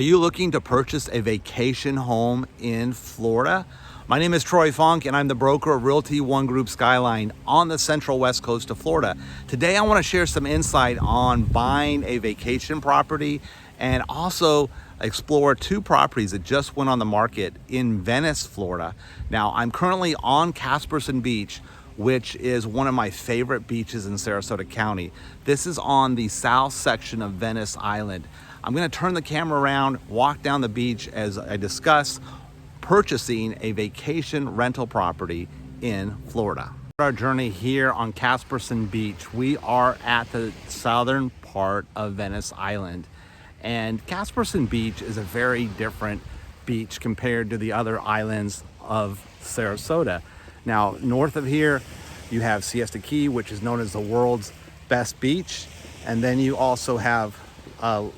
Are you looking to purchase a vacation home in Florida? My name is Troy Funk and I'm the broker of Realty One Group Skyline on the central west coast of Florida. Today I want to share some insight on buying a vacation property and also explore two properties that just went on the market in Venice, Florida. Now I'm currently on Casperson Beach, which is one of my favorite beaches in Sarasota County. This is on the south section of Venice Island. I'm going to turn the camera around, walk down the beach as I discuss purchasing a vacation rental property in Florida. Our journey here on Casperson Beach, we are at the southern part of Venice Island. And Casperson Beach is a very different beach compared to the other islands of Sarasota. Now, north of here, you have Siesta Key, which is known as the world's best beach. And then you also have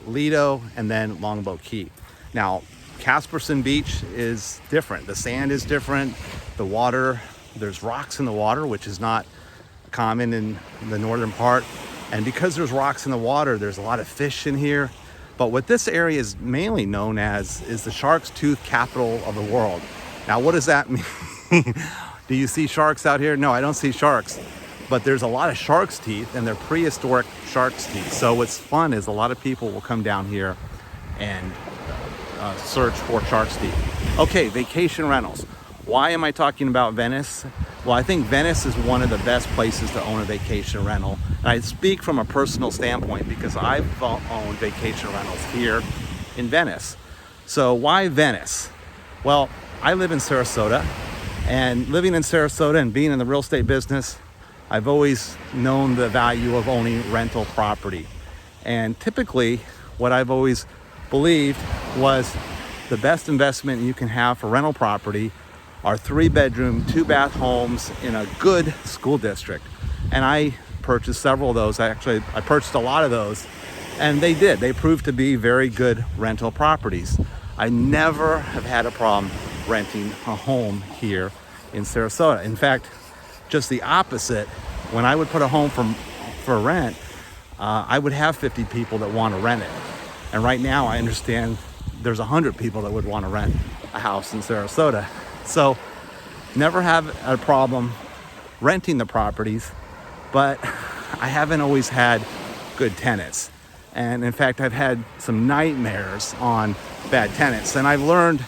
Lido and then Longboat Key. Now, Casperson Beach is different. The sand is different. The water, there's rocks in the water, which is not common in the northern part. And because there's rocks in the water, there's a lot of fish in here. But what this area is mainly known as is the shark's tooth capital of the world. Now, what does that mean? Do you see sharks out here? No, I don't see sharks. But there's a lot of shark's teeth, and they're prehistoric shark's teeth. So what's fun is a lot of people will come down here and search for shark's teeth. Okay, vacation rentals. Why am I talking about Venice? Well, I think Venice is one of the best places to own a vacation rental. And I speak from a personal standpoint because I've owned vacation rentals here in Venice. So why Venice? Well, I live in Sarasota, and living in Sarasota and being in the real estate business, I've always known the value of owning rental property. And typically, what I've always believed was the best investment you can have for rental property are 3-bedroom, 2-bath homes in a good school district. And I purchased several of those. I purchased a lot of those, and they proved to be very good rental properties. I never have had a problem renting a home here in Sarasota. In fact, just the opposite. When I would put a home for rent, I would have 50 people that want to rent it. And right now I understand there's 100 people that would want to rent a house in Sarasota. So never have a problem renting the properties, but I haven't always had good tenants. And in fact, I've had some nightmares on bad tenants. And I've learned,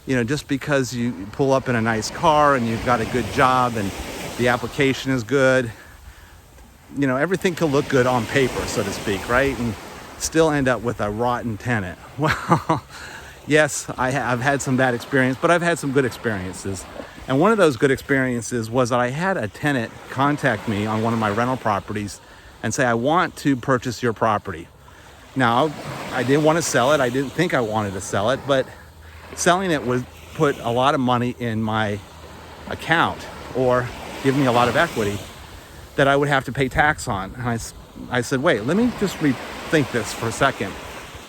just because you pull up in a nice car and you've got a good job and the application is good, everything can look good on paper, so to speak, right? And still end up with a rotten tenant. Well, yes, I've had some bad experience, but I've had some good experiences. And one of those good experiences was that I had a tenant contact me on one of my rental properties and say, I want to purchase your property. Now, I didn't want to sell it. I didn't think I wanted to sell it, but selling it would put a lot of money in my account or give me a lot of equity that I would have to pay tax on. And I said, wait, let me just rethink this for a second.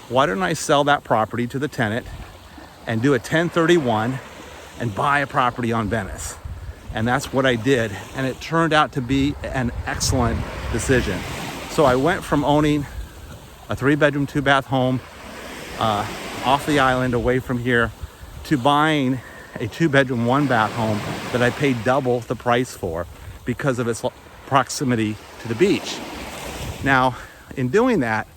Why don't I sell that property to the tenant and do a 1031 and buy a property on Venice? And that's what I did. And it turned out to be an excellent decision. So I went from owning a 3-bedroom, 2-bath home off the island away from here to buying a 2-bedroom, 1-bath home that I paid double the price for because of its proximity to the beach. Now, in doing that,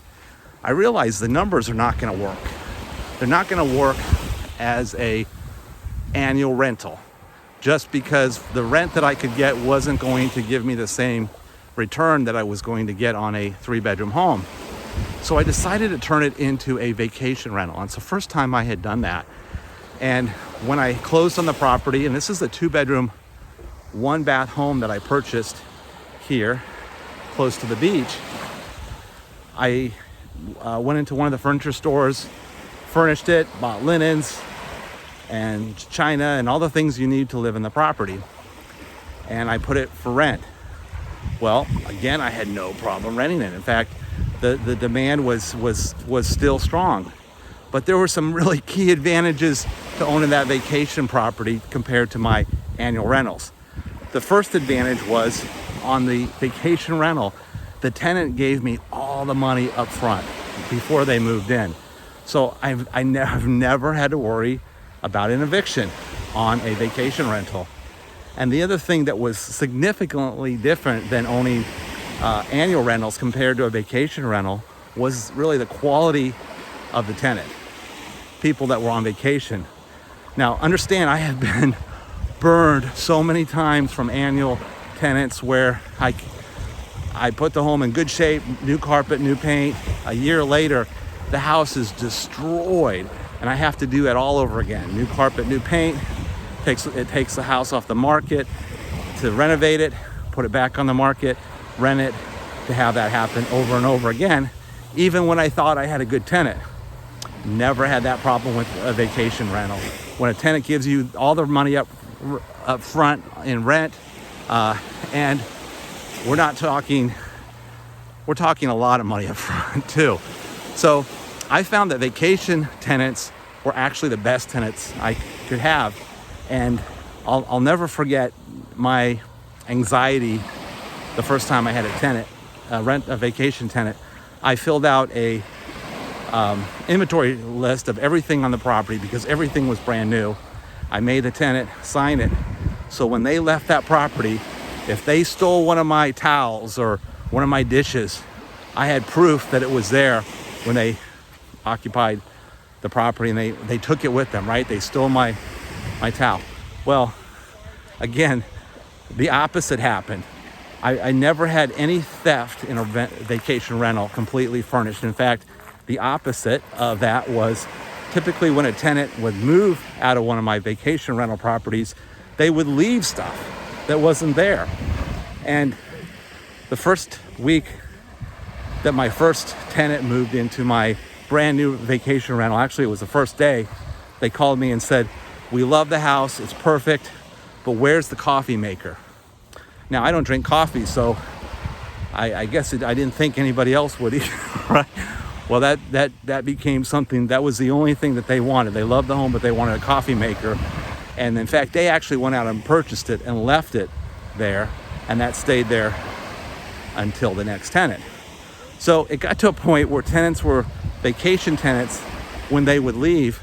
I realized the numbers are not going to work. They're not going to work as a annual rental, just because the rent that I could get wasn't going to give me the same return that I was going to get on a 3-bedroom home. So I decided to turn it into a vacation rental. And it's the first time I had done that. And when I closed on the property, and this is a 2-bedroom, 1-bath home that I purchased here close to the beach, I went into one of the furniture stores, furnished it, bought linens and china and all the things you need to live in the property. And I put it for rent. Well, again, I had no problem renting it. In fact, the demand was still strong. But there were some really key advantages to owning that vacation property compared to my annual rentals. The first advantage was on the vacation rental, the tenant gave me all the money up front before they moved in. So I've never had to worry about an eviction on a vacation rental. And the other thing that was significantly different than owning annual rentals compared to a vacation rental was really the quality of the tenant, people that were on vacation. Now, understand, I have been burned so many times from annual tenants where I put the home in good shape, new carpet, new paint. A year later, the house is destroyed, and I have to do it all over again. New carpet, new paint. It takes the house off the market to renovate it, put it back on the market, rent it, to have that happen over and over again, even when I thought I had a good tenant. Never had that problem with a vacation rental. When a tenant gives you all the money up front in rent, and we're talking a lot of money up front too. So I found that vacation tenants were actually the best tenants I could have. And I'll never forget my anxiety the first time I had a vacation tenant. I filled out a inventory list of everything on the property because everything was brand new. I made the tenant sign it. So when they left that property, if they stole one of my towels or one of my dishes, I had proof that it was there when they occupied the property, and they took it with them, right? They stole my towel. Well, again, the opposite happened. I never had any theft in a vacation rental completely furnished. In fact, the opposite of that was typically when a tenant would move out of one of my vacation rental properties, they would leave stuff that wasn't there. And the first week that my first tenant moved into my brand new vacation rental, actually it was the first day, they called me and said, "We love the house, it's perfect, but where's the coffee maker?" Now, I don't drink coffee, so I guess I didn't think anybody else would either, right? Well, that became something, that was the only thing that they wanted. They loved the home, but they wanted a coffee maker. And in fact, they actually went out and purchased it and left it there, and that stayed there until the next tenant. So it got to a point where vacation tenants, when they would leave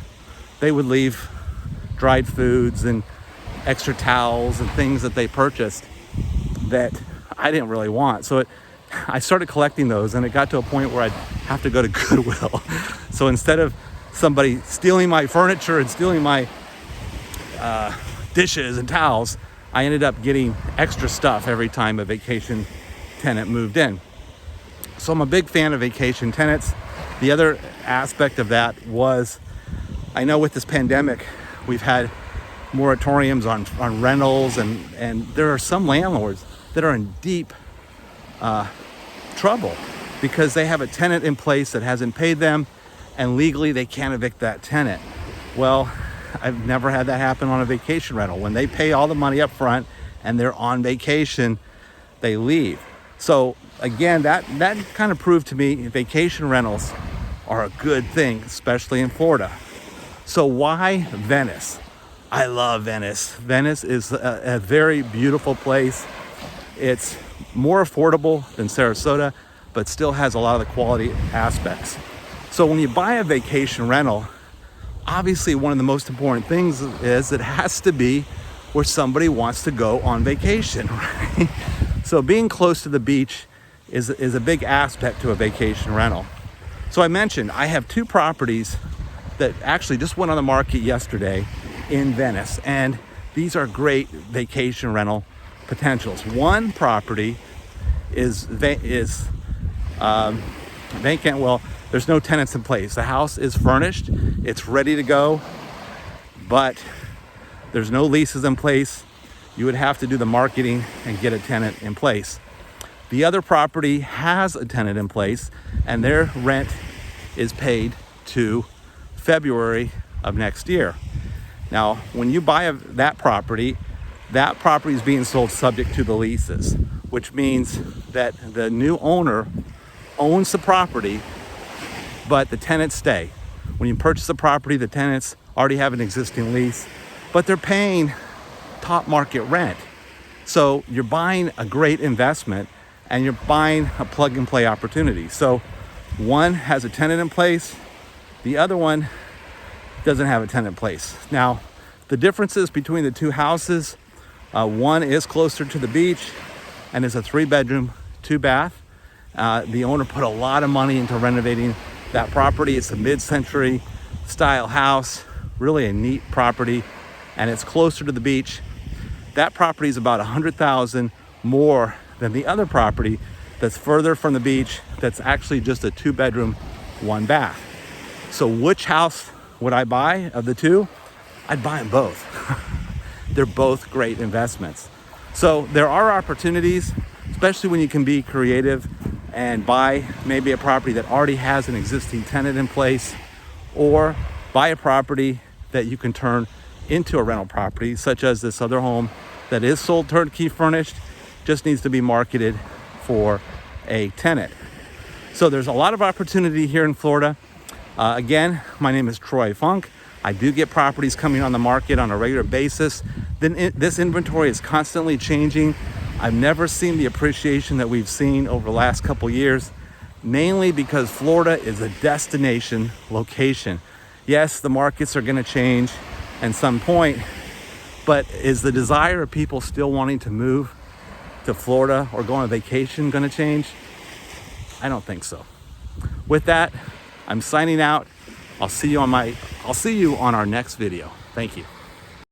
dried foods and extra towels and things that they purchased that I didn't really want. So I started collecting those, and it got to a point where I'd have to go to Goodwill. So instead of somebody stealing my furniture and stealing my dishes and towels, I ended up getting extra stuff every time a vacation tenant moved in. So I'm a big fan of vacation tenants. The other aspect of that was, I know with this pandemic, we've had moratoriums on rentals, and there are some landlords that are in deep trouble because they have a tenant in place that hasn't paid them, and legally they can't evict that tenant. Well, I've never had that happen on a vacation rental. When they pay all the money up front and they're on vacation, they leave. So again, that kind of proved to me vacation rentals are a good thing, especially in Florida. So why Venice? I love Venice. Venice is a very beautiful place. It's more affordable than Sarasota, but still has a lot of the quality aspects. So when you buy a vacation rental, obviously one of the most important things is it has to be where somebody wants to go on vacation, right? So being close to the beach is a big aspect to a vacation rental. So I mentioned I have two properties that actually just went on the market yesterday in Venice, and these are great vacation rental potentials. One property is vacant. Well, there's no tenants in place. The house is furnished, it's ready to go, but there's no leases in place. You would have to do the marketing and get a tenant in place. The other property has a tenant in place, and their rent is paid to February of next year. Now, when you buy that property is being sold subject to the leases, which means that the new owner owns the property, but the tenants stay. When you purchase the property, the tenants already have an existing lease, but they're paying top market rent. So you're buying a great investment, and you're buying a plug and play opportunity. So one has a tenant in place, The other one doesn't have a tenant in place. Now, the differences between the two houses, one is closer to the beach and is a 3-bedroom, 2-bath. The owner put a lot of money into renovating that property. It's a mid-century style house, really a neat property, and it's closer to the beach. That property is about $100,000 more than the other property that's further from the beach, that's actually just a 2-bedroom, 1-bath. So which house would I buy of the two? I'd buy them both. They're both great investments. So there are opportunities, especially when you can be creative and buy maybe a property that already has an existing tenant in place, or buy a property that you can turn into a rental property, such as this other home that is sold turnkey furnished, just needs to be marketed for a tenant. So there's a lot of opportunity here in Florida. Again, my name is Troy Funk. I do get properties coming on the market on a regular basis. Then this inventory is constantly changing. I've never seen the appreciation that we've seen over the last couple years, mainly because Florida is a destination location. Yes, the markets are going to change at some point, but is the desire of people still wanting to move to Florida or go on vacation going to change? I don't think so. With that, I'm signing out. I'll see you on our next video. Thank you.